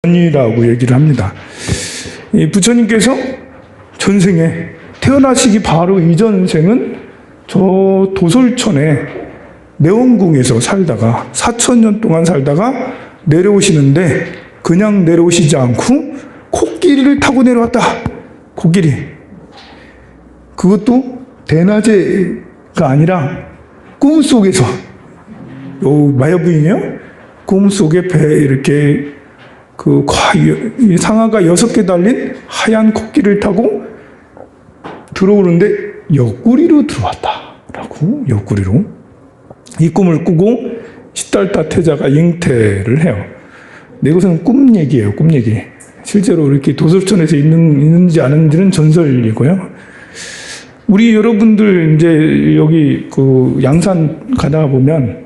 이라고 얘기를 합니다. 이 부처님께서 전생에 태어나시기 바로 이전 생은 저 도솔천에 내원궁에서 살다가 4,000년 동안 살다가 내려오시는데 그냥 내려오시지 않고 코끼리를 타고 내려왔다. 코끼리. 그것도 대낮에가 아니라 꿈속에서. 마야부인이요? 꿈속에 배에 이렇게 상아가 6개 달린 하얀 코끼리를 타고 들어오는데 옆구리로 들어왔다라고. 옆구리로. 이 꿈을 꾸고 시달타 태자가 잉태를 해요. 근데 이것은 꿈 얘기예요. 꿈 얘기. 실제로 이렇게 도솔천에서 있는지 아닌지는 전설이고요. 우리 여러분들 이제 여기 양산 가다 보면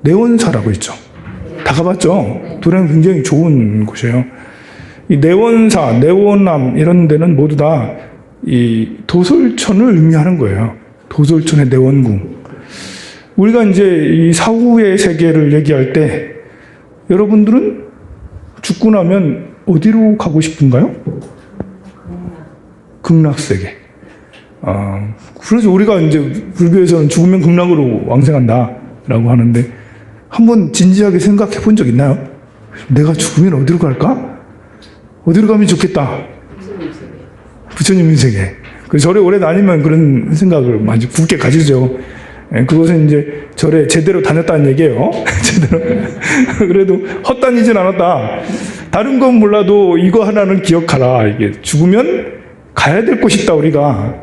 내원사라고 있죠. 다 가봤죠? 도량이 굉장히 좋은 곳이에요. 이 내원사, 내원암 이런 데는 모두 다 이 도솔천을 의미하는 거예요. 도솔천의 내원궁. 우리가 이제 이 사후의 세계를 얘기할 때 여러분들은 죽고 나면 어디로 가고 싶은가요? 극락세계. 그래서 우리가 이제 불교에서는 죽으면 극락으로 왕생한다라고 하는데 한번 진지하게 생각해 본 적 있나요? 내가 죽으면 어디로 갈까? 어디로 가면 좋겠다? 부처님 세계. 그 절에 오래 다니면 그런 생각을 아주 굳게 가지죠. 그것은 이제 절에 제대로 다녔다는 얘기예요. 제대로. 그래도 헛다니진 않았다. 다른 건 몰라도 이거 하나는 기억하라. 이게 죽으면 가야 될 곳이 있다, 우리가.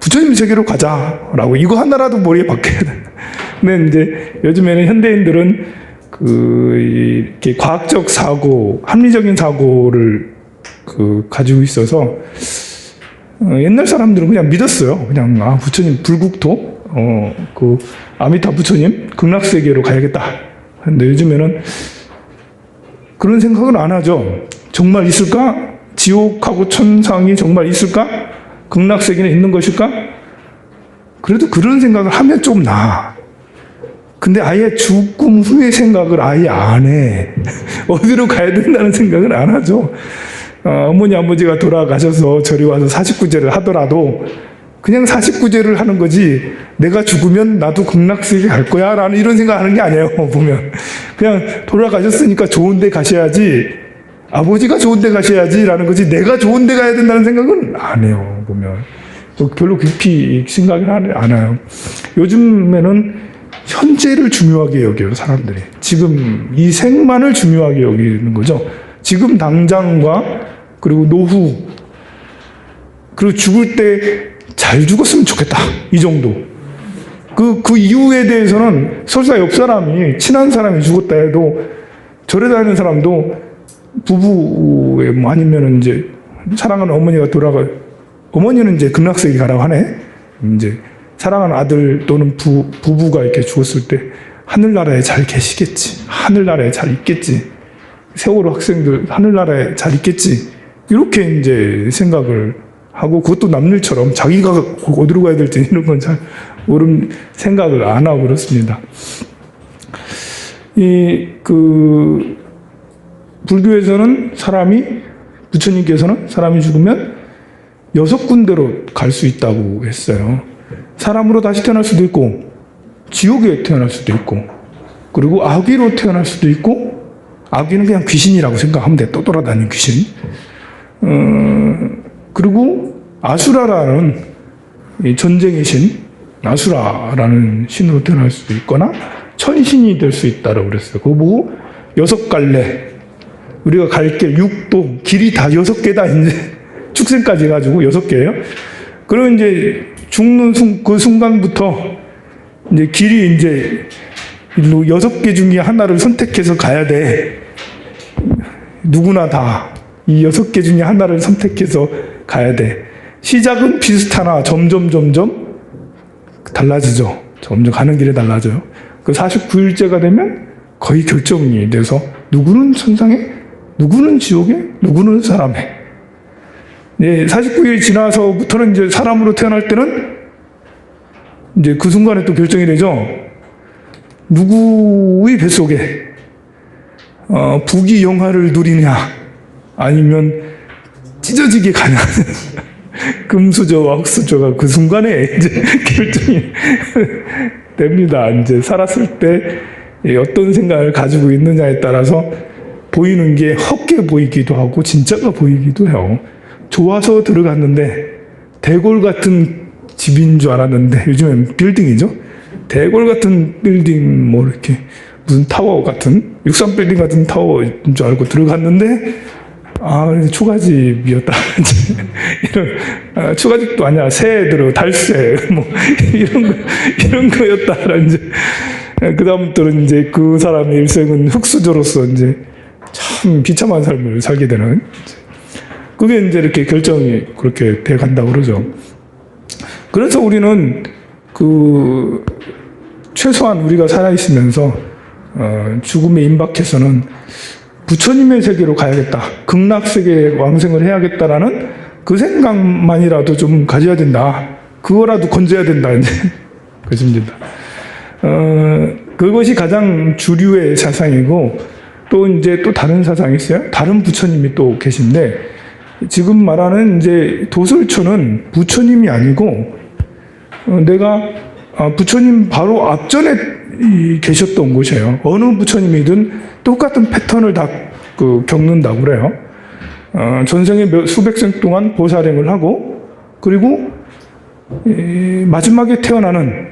부처님 세계로 가자라고. 이거 하나라도 머리에 박혀야 돼. 근데 이제 요즘에는 현대인들은 이렇게 과학적 사고, 합리적인 사고를 가지고 있어서 옛날 사람들은 그냥 믿었어요. 그냥 부처님 불국토, 아미타 부처님 극락세계로 가야겠다. 근데 요즘에는 그런 생각을 안 하죠. 정말 있을까? 지옥하고 천상이 정말 있을까? 극락세계는 있는 것일까? 그래도 그런 생각을 하면 좀 나아. 근데 아예 죽음 후의 생각을 아예 안 해. 어디로 가야 된다는 생각을 안 하죠. 어머니 아버지가 돌아가셔서 저리 와서 49제를 하더라도 그냥 49제를 하는 거지 내가 죽으면 나도 극락세계 갈 거야 라는 이런 생각하는 게 아니에요. 보면 그냥 돌아가셨으니까 좋은 데 가셔야지, 아버지가 좋은 데 가셔야지 라는 거지 내가 좋은 데 가야 된다는 생각은 안 해요. 보면 별로 깊이 생각을 안 해요. 요즘에는 현재를 중요하게 여겨요. 사람들이 지금 이 생만을 중요하게 여기는 거죠. 지금 당장과 그리고 노후, 그리고 죽을 때 잘 죽었으면 좋겠다, 이 정도. 그 이후에 대해서는 설사 옆 사람이 친한 사람이 죽었다 해도 절에 다니는 사람도 부부에 아니면 이제 사랑하는 어머니가 어머니는 이제 극락세계 가라고 하네. 이제 사랑하는 아들 또는 부부가 이렇게 죽었을 때 하늘나라에 잘 계시겠지, 하늘나라에 잘 있겠지, 세월호 학생들 하늘나라에 잘 있겠지, 이렇게 이제 생각을 하고, 그것도 남일처럼 자기가 어디로 가야 될지 이런 건 잘 모르는 생각을 안 하고 그렇습니다. 불교에서는 부처님께서는 사람이 죽으면 6군데로 갈 수 있다고 했어요. 사람으로 다시 태어날 수도 있고, 지옥에 태어날 수도 있고, 그리고 아귀로 태어날 수도 있고, 아귀는 그냥 귀신이라고 생각하면 돼. 또 돌아다니는 귀신. 그리고 아수라라는 전쟁의 신, 아수라라는 신으로 태어날 수도 있거나 천신이 될 수 있다고 그랬어요. 그거 보고 6갈래, 우리가 갈 길 6도, 길이 다 6개다. 이제 축생까지 해가지고 6개예요. 그러면 이제 죽는 그 순간부터 이제 길이 이제 6개 중에 하나를 선택해서 가야 돼. 누구나 다 이 6개 중에 하나를 선택해서 가야 돼. 시작은 비슷하나 점점 달라지죠. 점점 가는 길에 달라져요. 그 49일째가 되면 거의 결정이 돼서 누구는 천상에, 누구는 지옥에, 누구는 사람에. 네, 49일 지나서부터는 이제 사람으로 태어날 때는 이제 그 순간에 또 결정이 되죠. 누구의 뱃속에 부귀영화를 누리냐, 아니면 찢어지게 가냐. 금수저와 흑수저가 그 순간에 이제 결정이 됩니다. 이제 살았을 때 어떤 생각을 가지고 있느냐에 따라서 보이는 게 헛게 보이기도 하고 진짜가 보이기도 해요. 좋아서 들어갔는데 대골 같은 집인 줄 알았는데, 요즘엔 빌딩이죠. 대골 같은 빌딩, 뭐 이렇게 무슨 타워 같은 63빌딩 같은 타워인 줄 알고 들어갔는데 초가집이었다. 이런 초가집도 아니야, 새 들어 달새 뭐 이런 거였다. 이제 그 다음부터는 이제 그 사람의 일생은 흑수저로서 이제 참 비참한 삶을 살게 되는, 그게 이제 이렇게 결정이 그렇게 돼 간다고 그러죠. 그래서 우리는 최소한 우리가 살아있으면서 죽음에 임박해서는 부처님의 세계로 가야겠다, 극락세계에 왕생을 해야겠다라는 그 생각만이라도 좀 가져야 된다. 그거라도 건져야 된다. 이제 그것입니다. 그것이 가장 주류의 사상이고, 또 이제 또 다른 사상이 있어요. 다른 부처님이 또 계신데, 지금 말하는 이제 도솔초는 부처님이 아니고, 내가 부처님 바로 앞전에 계셨던 곳이에요. 어느 부처님이든 똑같은 패턴을 다 겪는다고 그래요. 전생에 수백 생 동안 보살행을 하고, 그리고 마지막에 태어나는,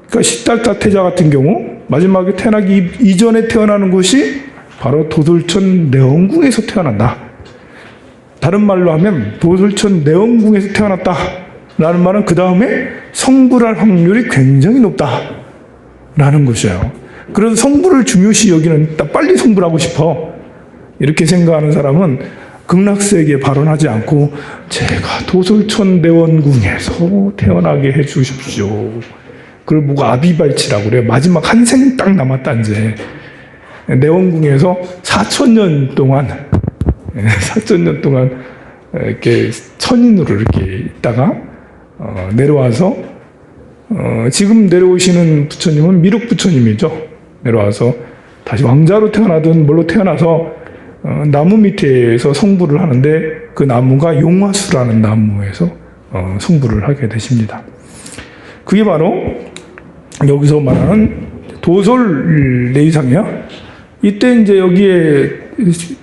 그러니까 시달타 태자 같은 경우 마지막에 태어나기 이전에 태어나는 곳이 바로 도솔천 내원궁에서 태어난다. 다른 말로 하면 도솔천 내원궁에서 태어났다 라는 말은 그 다음에 성불할 확률이 굉장히 높다 라는 것이에요. 그래서 성불을 중요시 여기는, 빨리 성불하고 싶어 이렇게 생각하는 사람은 극락세계에 발언하지 않고 제가 도솔천 내원궁에서 태어나게 해 주십시오. 그걸 보고 아비발치라고 그래요. 마지막 한 생 딱 남았다. 이제 내원궁에서 4,000년 동안 이렇게 천인으로 이렇게 있다가 내려와서 지금 내려오시는 부처님은 미륵 부처님이죠. 내려와서 다시 왕자로 태어나든 뭘로 태어나서 나무 밑에서 성불을 하는데, 그 나무가 용화수라는 나무에서 성불을 하게 되십니다. 그게 바로 여기서 말하는 도솔 내의상이야. 이때 이제 여기에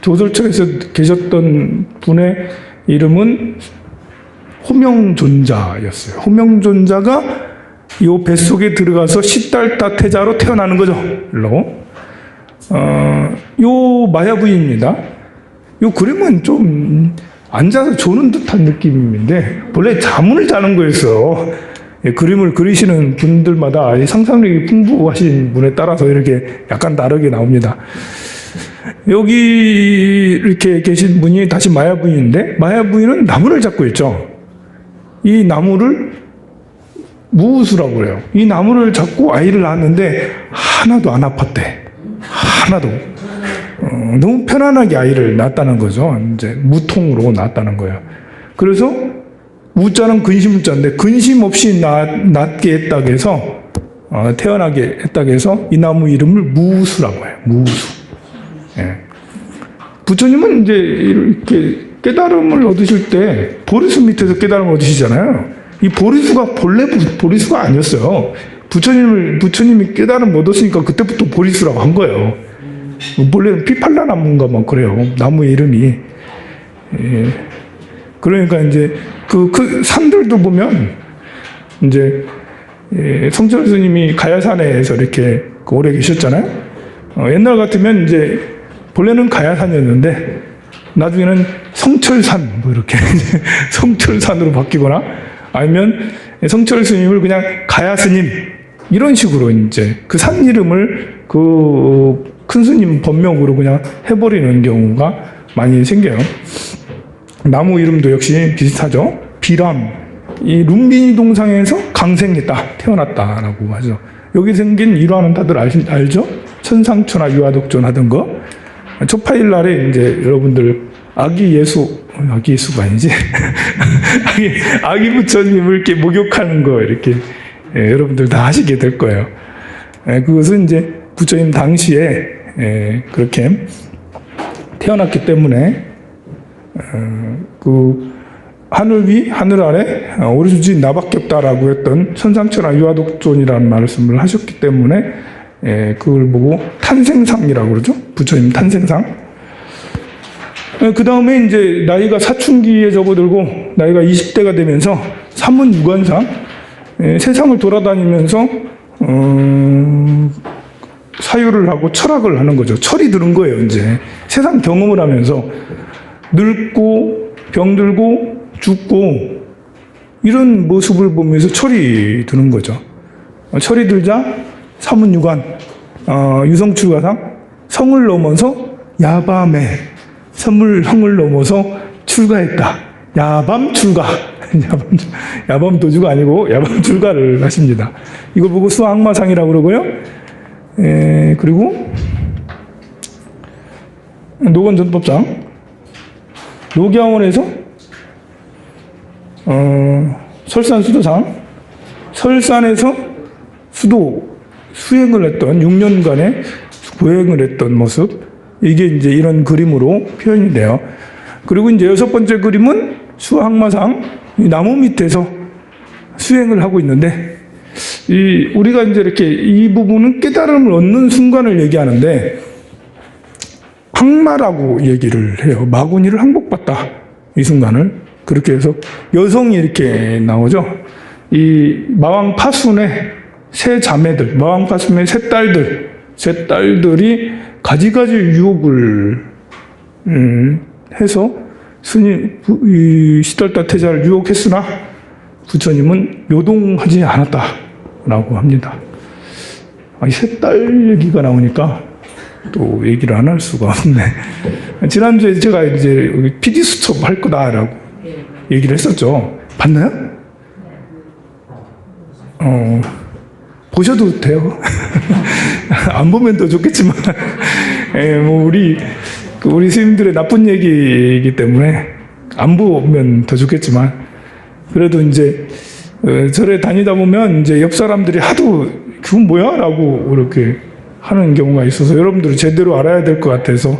도솔천에서 계셨던 분의 이름은 호명존자였어요. 호명존자가 이 뱃속에 들어가서 시달타 태자로 태어나는 거죠. 요 마야부입니다. 요 그림은 좀 앉아서 조는 듯한 느낌인데 원래 자문을 자는 거였어. 그림을 그리시는 분들마다 상상력이 풍부하신 분에 따라서 이렇게 약간 다르게 나옵니다. 여기 이렇게 계신 분이 다시 마야부인인데, 마야부인은 나무를 잡고 있죠. 이 나무를 무우수라고 그래요. 이 나무를 잡고 아이를 낳았는데 하나도 안 아팠대. 하나도. 너무 편안하게 아이를 낳았다는 거죠. 이제 무통으로 낳았다는 거예요. 그래서 무자는 근심무자인데 근심 없이 낳게 했다고 해서 태어나게 했다고 해서 이 나무 이름을 무우수라고 해요. 무우수. 예. 부처님은 이제 이렇게 깨달음을 얻으실 때 보리수 밑에서 깨달음을 얻으시잖아요. 이 보리수가 본래 보리수가 아니었어요. 부처님이 깨달음 얻었으니까 그때부터 보리수라고 한 거예요. 본래는 피팔라 나무인가 막 그래요. 나무의 이름이. 예. 그러니까 이제 그 산들도 보면 이제 성철 스님이 가야산에서 이렇게 오래 계셨잖아요. 옛날 같으면 이제 본래는 가야산이었는데 나중에는 성철산 뭐 이렇게 성철산으로 바뀌거나, 아니면 성철 스님을 그냥 가야 스님 이런 식으로 이제 그 산 이름을 그 큰 스님 법명으로 그냥 해버리는 경우가 많이 생겨요. 나무 이름도 역시 비슷하죠. 비람, 이 룸비니 동상에서 강생했다, 태어났다라고 하죠. 여기 생긴 일화는 다들 알죠? 천상초나 유화독존 하던 거. 초파일 날에 이제 여러분들 아기 예수가 아니지. 아기 부처님을 이렇게 목욕하는 거 이렇게 여러분들 다 하시게 될 거예요. 그것은 이제 부처님 당시에 그렇게 태어났기 때문에 그 하늘 위 하늘 아래 오로지 나밖에 없다라고 했던 천상천하 유아독존이라는 말씀을 하셨기 때문에 그걸 보고 탄생상이라고 그러죠. 부처님 탄생상. 그 다음에 이제 나이가 사춘기에 접어들고 나이가 20대가 되면서 삼문유관상 세상을 돌아다니면서 사유를 하고 철학을 하는 거죠. 철이 드는 거예요. 이제 세상 경험을 하면서 늙고 병들고 죽고 이런 모습을 보면서 철이 드는 거죠. 철이 들자 삼문유관 유성출가상 성을 넘어서 야밤에 성을 넘어서 출가했다. 야밤 출가. 야밤 도주가 아니고 야밤 출가를 하십니다. 이걸 보고 수학마상이라고 그러고요. 그리고 노건전법상 노경원에서 설산수도상 설산에서 수행을 했던 6년간의 보행을 했던 모습 이게 이제 이런 그림으로 표현이 돼요. 그리고 이제 6번째 그림은 수학마상 나무 밑에서 수행을 하고 있는데 우리가 이제 이렇게 이 부분은 깨달음을 얻는 순간을 얘기하는데 항마라고 얘기를 해요. 마구니를 항복받다. 이 순간을. 그렇게 해서 여성이 이렇게 나오죠. 이 마왕 파순의 세 자매들, 마왕 파순의 세 딸들이 가지가지 유혹을 해서 시달다 태자를 유혹했으나 부처님은 요동하지 않았다라고 합니다. 이 세 딸 얘기가 나오니까 또 얘기를 안 할 수가 없네. 지난주에 제가 이제 PD 수첩 할 거다라고 얘기를 했었죠. 봤나요? 보셔도 돼요. 안 보면 더 좋겠지만, 뭐 우리 스님들의 나쁜 얘기이기 때문에 안 보면 더 좋겠지만, 그래도 이제 절에 다니다 보면 이제 옆 사람들이 하도 그건 뭐야?라고 이렇게 하는 경우가 있어서 여러분들이 제대로 알아야 될 것 같아서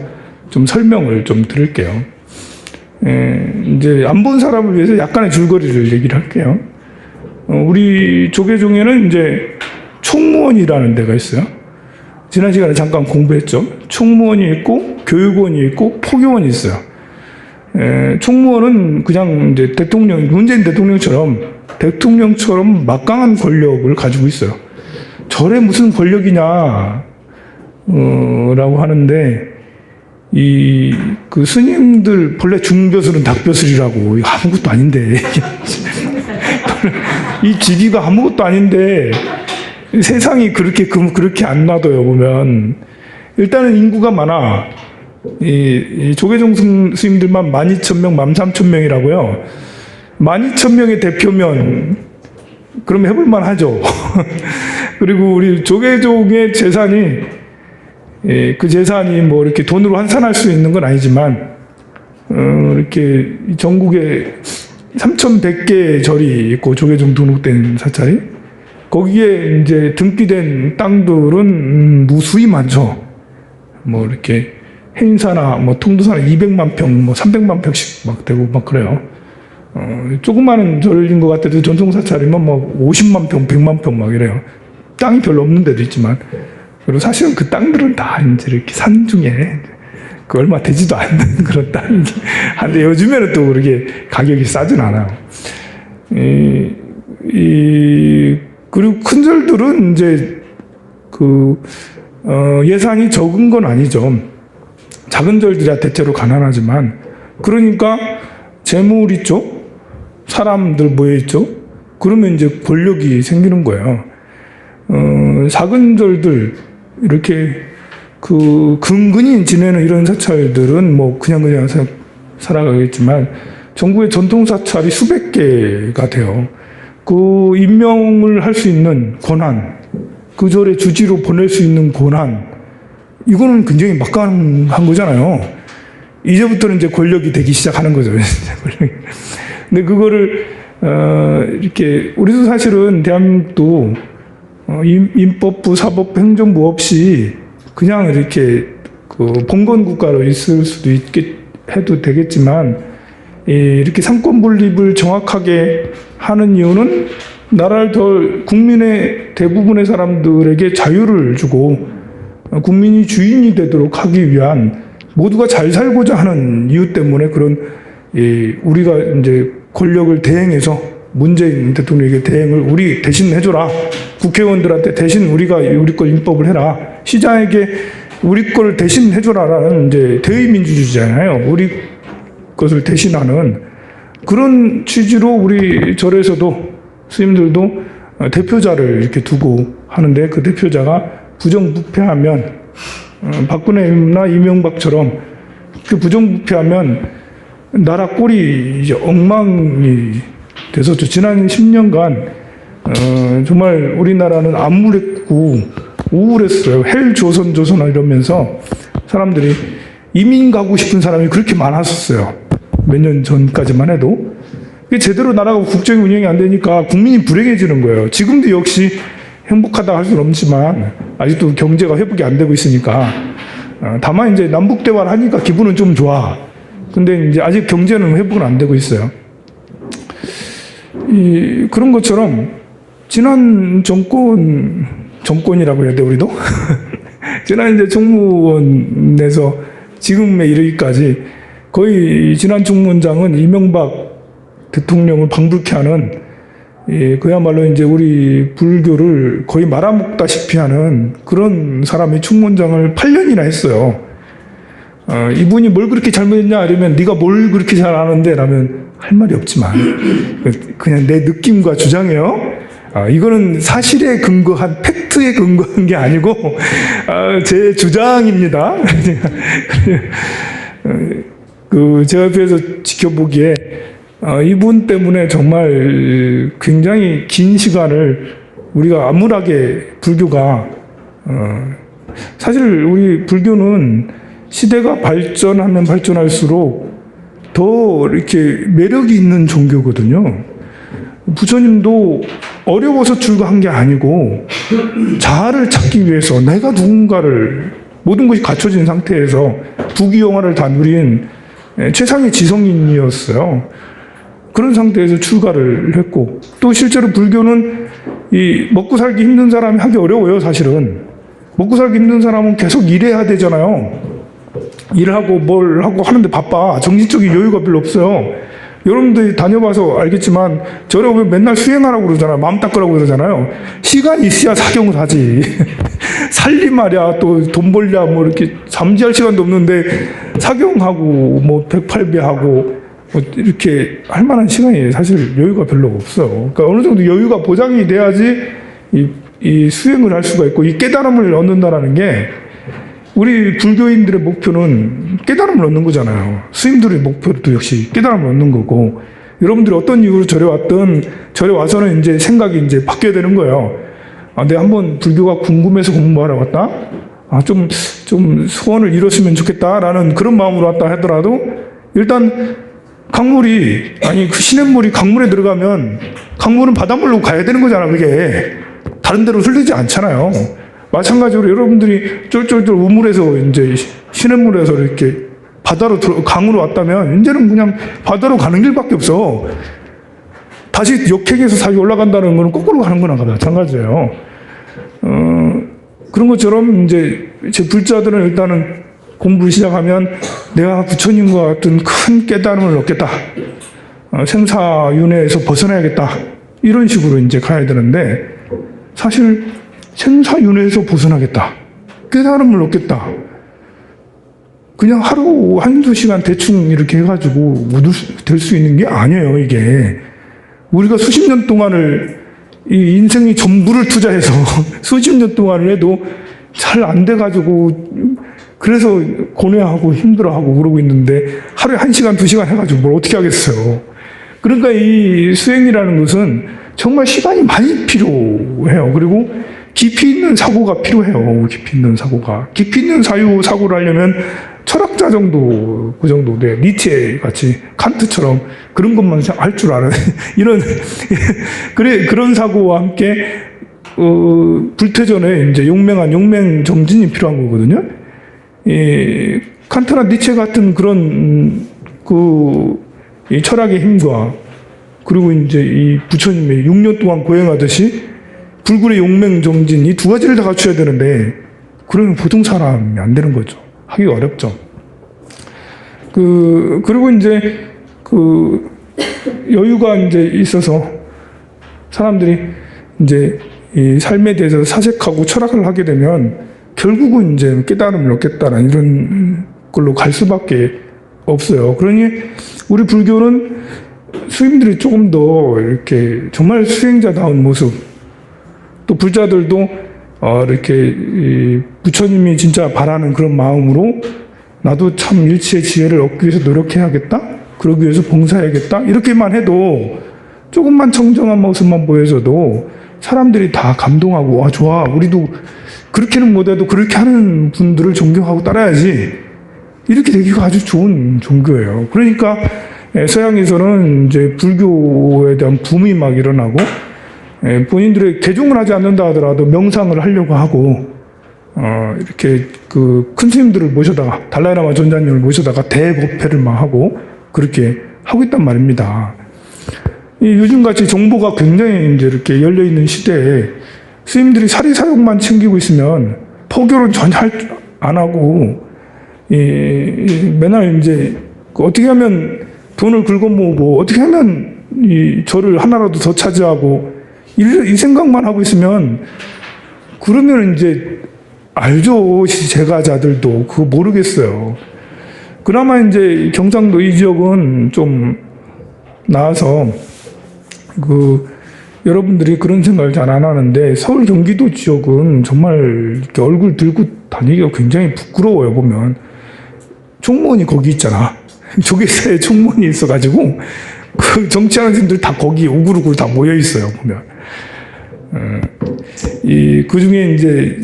좀 설명을 좀 드릴게요. 이제 안 본 사람을 위해서 약간의 줄거리를 얘기를 할게요. 우리 조계종에는 이제 총무원이라는 데가 있어요. 지난 시간에 잠깐 공부했죠. 총무원이 있고 교육원이 있고 포교원이 있어요. 총무원은 그냥 이제 문재인 대통령처럼 막강한 권력을 가지고 있어요. 절에 무슨 권력이냐 라고 하는데 그 스님들 본래 중벼슬은 닭벼슬이라고 아무것도 아닌데 이 기기가 아무것도 아닌데 세상이 그렇게 안 놔둬요. 보면 일단은 인구가 많아. 이 조계종 스님들만 12,000명, 13,000명이라고요. 12,000명의 대표면 그럼 해볼만 하죠. 그리고 우리 조계종의 재산이 그 재산이 뭐 이렇게 돈으로 환산할 수 있는 건 아니지만 이렇게 전국에 3,100개의 절이 있고 조계종 등록된 사찰이 거기에 이제 등기된 땅들은 무수히 많죠. 뭐 이렇게 행사나 뭐 통도사나 200만 평, 뭐 300만 평씩 막 되고 막 그래요. 조그마한 절인 것 같아도 전통 사찰이면 뭐 50만 평, 100만 평 막 이래요. 땅이 별로 없는 데도 있지만. 그리고 사실은 그 땅들은 다 이제 이렇게 산 중에 그 얼마 되지도 않는 그런 땅이지. 한데 요즘에는 또 그렇게 가격이 싸진 않아요. 그리고 큰 절들은 이제 예산이 적은 건 아니죠. 작은 절들이야 대체로 가난하지만, 그러니까 재물 있죠? 사람들 모여있죠? 그러면 이제 권력이 생기는 거예요. 작은 절들, 이렇게 근근히 지내는 이런 사찰들은 뭐 그냥 살아가겠지만, 전국의 전통 사찰이 수백 개가 돼요. 그 임명을 할 수 있는 권한, 그 절의 주지로 보낼 수 있는 권한, 이거는 굉장히 막강한 거잖아요. 이제부터는 이제 권력이 되기 시작하는 거죠. 근데 그거를 이렇게 우리도 사실은 대한민국도 인법부, 사법부, 행정부 없이 그냥 이렇게 그 봉건 국가로 있을 수도 해도 되겠지만 이렇게 상권 분립을 정확하게 하는 이유는 나라를 더 국민의 대부분의 사람들에게 자유를 주고 국민이 주인이 되도록 하기 위한 모두가 잘 살고자 하는 이유 때문에 그런 우리가 이제 권력을 대행해서 문재인 대통령에게 대행을 우리 대신 해줘라. 국회의원들한테 대신 우리가 우리 걸 입법을 해라. 시장에게 우리 걸 대신 해줘라라는 이제 대의민주주의잖아요. 우리 것을 대신하는 그런 취지로 우리 절에서도 스님들도 대표자를 이렇게 두고 하는데 그 대표자가 부정부패하면 박근혜나 이명박처럼 그 부정부패하면 나라 꼴이 이제 엉망이 됐었죠. 지난 10년간 정말 우리나라는 암울했고 우울했어요. 헬 조선 이러면서 사람들이 이민 가고 싶은 사람이 그렇게 많았었어요. 몇 년 전까지만 해도. 제대로 나라가 국정이 운영이 안 되니까 국민이 불행해지는 거예요. 지금도 역시 행복하다 할 수는 없지만 아직도 경제가 회복이 안 되고 있으니까 다만 이제 남북 대화를 하니까 기분은 좀 좋아. 근데 이제 아직 경제는 회복은 안 되고 있어요. 그런 것처럼 지난 정권이라고 해야 돼 우리도 지난 이제 총무원에서 지금에 이르기까지 거의 지난 총무원장은 이명박 대통령을 방불케 하는 그야말로 이제 우리 불교를 거의 말아먹다시피 하는 그런 사람이 총무원장을 8년이나 했어요. 이분이 뭘 그렇게 잘못했냐 이러면 네가 뭘 그렇게 잘 아는데 라면 할 말이 없지만 그냥 내 느낌과 주장이에요. 이거는 사실에 근거한 팩트에 근거한 게 아니고 제 주장입니다. 제가 옆에서 지켜보기에 이분 때문에 정말 굉장히 긴 시간을 우리가 암울하게 불교가 사실 우리 불교는 시대가 발전하면 발전할수록 더 이렇게 매력이 있는 종교거든요. 부처님도 어려워서 출가한 게 아니고 자아를 찾기 위해서 내가 누군가를 모든 것이 갖춰진 상태에서 부귀영화를 다 누린 최상의 지성인이었어요. 그런 상태에서 출가를 했고 또 실제로 불교는 이 먹고 살기 힘든 사람이 하기 어려워요. 사실은 먹고 살기 힘든 사람은 계속 일해야 되잖아요. 일하고 뭘 하고 하는데 바빠. 정신적인 여유가 별로 없어요. 여러분들이 다녀봐서 알겠지만 저래 왜 맨날 수행하라고 그러잖아요. 마음 닦으라고 그러잖아요. 시간이 있어야 사경을 하지. 살림하랴 또 돈 벌랴 뭐 이렇게 잠지할 시간도 없는데 사경하고 뭐 108배하고 뭐 이렇게 할 만한 시간이 사실 여유가 별로 없어요. 그러니까 어느 정도 여유가 보장이 돼야지 이 수행을 할 수가 있고 이 깨달음을 얻는다라는 게 우리 불교인들의 목표는 깨달음을 얻는 거잖아요. 스님들의 목표도 역시 깨달음을 얻는 거고 여러분들이 어떤 이유로 절에 왔든 절에 와서는 이제 생각이 이제 바뀌어야 되는 거예요. 내가 한번 불교가 궁금해서 공부하러 왔다. 좀 소원을 이뤘으면 좋겠다라는 그런 마음으로 왔다 하더라도 일단 그 시냇물이 강물에 들어가면 강물은 바닷물로 가야 되는 거잖아. 그게 다른 데로 흘리지 않잖아요. 마찬가지로 여러분들이 쫄쫄쫄 우물에서 이제 시냇물에서 이렇게 강으로 왔다면 이제는 그냥 바다로 가는 길밖에 없어. 다시 역행해서 다시 올라간다는 건 거꾸로 가는 거나 마찬가지예요. 그런 것처럼 이제 제 불자들은 일단은 공부를 시작하면 내가 부처님과 같은 큰 깨달음을 얻겠다. 생사윤회에서 벗어나야겠다. 이런 식으로 이제 가야 되는데 사실 생사윤회에서 벗어나겠다. 깨달음을 얻겠다. 그냥 하루 한두 시간 대충 이렇게 해가지고 될 수 있는 게 아니에요, 이게. 우리가 수십 년 동안을, 이 인생의 전부를 투자해서 수십 년 동안을 해도 잘 안 돼가지고, 그래서 고뇌하고 힘들어하고 그러고 있는데, 하루에 1시간, 2시간 해가지고 뭘 어떻게 하겠어요. 그러니까 이 수행이라는 것은 정말 시간이 많이 필요해요. 그리고 깊이 있는 사고가 필요해요. 깊이 있는 사고가. 깊이 있는 사고를 하려면 철학자 정도, 그 정도 돼. 니체 같이, 칸트처럼 그런 것만 할 줄 아는, 그런 사고와 함께 불태전에 이제 용맹한 용맹 정진이 필요한 거거든요. 이 칸트나 니체 같은 그런 이 철학의 힘과 그리고 이제 이 부처님의 6년 동안 고행하듯이 불굴의 용맹 정진 이 두 가지를 다 갖춰야 되는데 그러면 보통 사람이 안 되는 거죠. 하기가 어렵죠. 그리고 이제 여유가 이제 있어서 사람들이 이제 이 삶에 대해서 사색하고 철학을 하게 되면 결국은 이제 깨달음을 얻겠다라는 이런 걸로 갈 수밖에 없어요. 그러니 우리 불교는 스님들이 조금 더 이렇게 정말 수행자다운 모습, 또 불자들도 이렇게 부처님이 진짜 바라는 그런 마음으로 나도 참 일치의 지혜를 얻기 위해서 노력해야겠다, 그러기 위해서 봉사해야겠다 이렇게만 해도 조금만 청정한 모습만 보여줘도 사람들이 다 감동하고 아 좋아 우리도 그렇게는 못해도 그렇게 하는 분들을 존경하고 따라야지 이렇게 되기가 아주 좋은 종교예요. 그러니까 서양에서는 이제 불교에 대한 붐이 막 일어나고 본인들의 개종을 하지 않는다 하더라도 명상을 하려고 하고 이렇게 큰 스님들을 모셔다가 달라이라마 전자님을 모셔다가 대법회를 막 하고 그렇게 하고 있단 말입니다. 요즘같이 정보가 굉장히 이제 이렇게 열려 있는 시대에 스님들이 사리사욕만 챙기고 있으면 포교는 전혀 안 하고 맨날 이제 어떻게 하면 돈을 긁어 모으고 어떻게 하면 이 절을 하나라도 더 차지하고 이 생각만 하고 있으면 그러면 이제 알죠 제가자들도 그거 모르겠어요. 그나마 이제 경상도 이 지역은 좀 나아서 여러분들이 그런 생각을 잘 안 하는데 서울 경기도 지역은 정말 이렇게 얼굴 들고 다니기가 굉장히 부끄러워요. 보면 총무원이 거기 있잖아. 조계사에 총무원이 있어가지고 그 정치하는 사람들 다 거기 우글우글 다 모여 있어요. 보면 그 중에 이제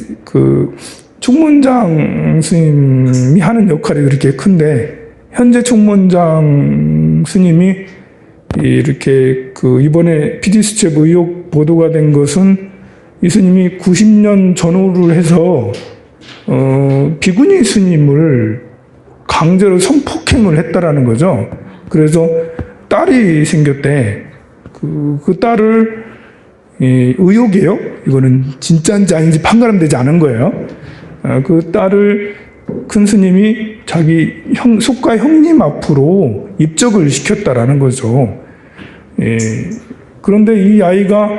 총무원장 스님이 하는 역할이 그렇게 큰데 현재 총무원장 스님이 이렇게 이번에 PD수첩 의혹 보도가 된 것은 이 스님이 90년 전후를 해서 비구니 스님을 강제로 성폭행을 했다라는 거죠. 그래서 딸이 생겼대. 그 딸을 의혹이에요. 이거는 진짜인지 아닌지 판가름되지 않은 거예요. 그 딸을 큰 스님이 자기 속가 형님 앞으로 입적을 시켰다라는 거죠. 그런데 이 아이가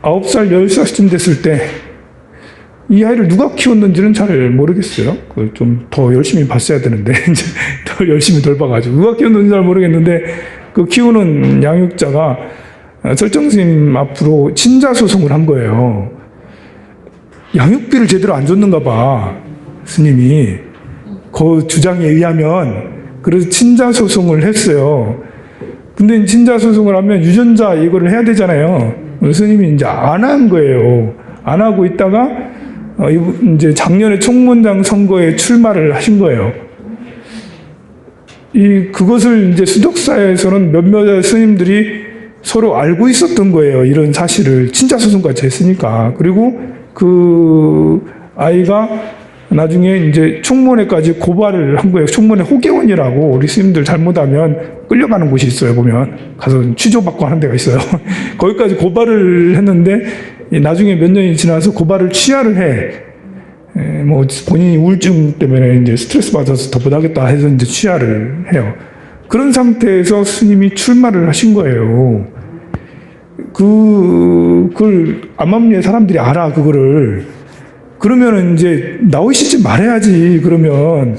9살, 10살쯤 됐을 때 이 아이를 누가 키웠는지는 잘 모르겠어요. 좀 더 열심히 봤어야 되는데, 이제 더 열심히 덜 봐가지고. 누가 키웠는지 잘 모르겠는데, 키우는 양육자가 설정스님 앞으로 친자소송을 한 거예요. 양육비를 제대로 안 줬는가 봐, 스님이. 그 주장에 의하면, 그래서 친자소송을 했어요. 근데 친자소송을 하면 유전자 이거를 해야 되잖아요. 스님이 이제 안 한 거예요. 안 하고 있다가, 이제 작년에 총무원장 선거에 출마를 하신 거예요. 그것을 이제 수덕사에서는 몇몇 스님들이 서로 알고 있었던 거예요. 이런 사실을. 친자소송까지 했으니까. 그리고 그 아이가 나중에 이제 총무원에까지 고발을 한 거예요. 총무원에 호계원이라고 우리 스님들 잘못하면 끌려가는 곳이 있어요. 보면 가서 취조받고 하는 데가 있어요. 거기까지 고발을 했는데 나중에 몇 년이 지나서 고발을 취하를 해. 뭐 본인이 우울증 때문에 이제 스트레스 받아서 더 못하겠다 해서 이제 취하를 해요. 그런 상태에서 스님이 출마를 하신 거예요. 그걸 암암리에 사람들이 알아 그거를. 그러면은 이제 나오시지 말아야지. 그러면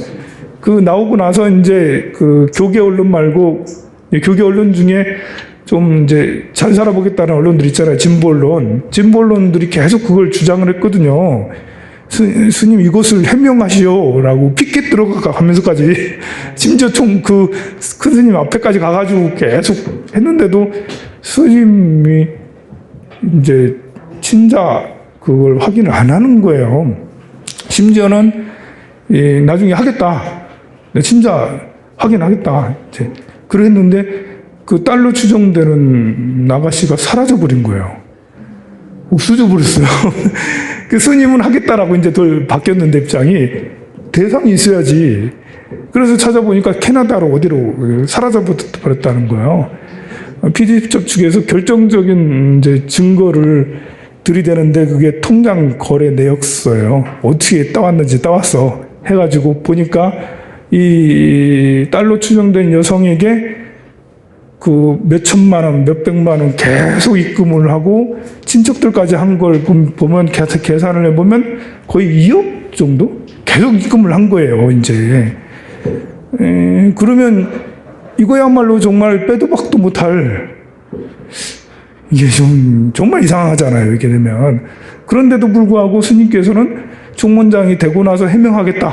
나오고 나서 이제 교계 언론 말고 교계 언론 중에 좀 이제 잘 살아보겠다는 언론들 있잖아요. 진보 언론들이 계속 그걸 주장을 했거든요. 스님 이것을 해명하시오라고 피켓 들어가 가면서까지 심지어 큰 스님 앞에까지 가가지고 계속 했는데도 스님이 이제 친자 그걸 확인을 안 하는 거예요. 심지어는 나중에 하겠다. 친자 확인하겠다. 이제 그랬는데 그 딸로 추정되는 나가씨가 사라져버린 거예요. 없어져 버렸어요. 그 스님은 하겠다라고 이제 덜 바뀌었는데 입장이 대상이 있어야지. 그래서 찾아보니까 캐나다로 어디로 사라져 버렸다는 거예요. PD수첩 측에서 결정적인 이제 증거를 들이대는데 그게 통장 거래 내역서예요. 어떻게 따왔는지 따왔어. 해가지고 보니까 이 딸로 추정된 여성에게 그 몇천만 원, 몇백만 원 계속 입금을 하고 친척들까지 한 걸 보면 계산을 해보면 거의 2억 정도? 계속 입금을 한 거예요, 이제. 그러면 이거야말로 정말 빼도 박도 못할, 이게 좀 정말 이상하잖아요, 이렇게 되면. 그런데도 불구하고 스님께서는 총무장이 되고 나서 해명하겠다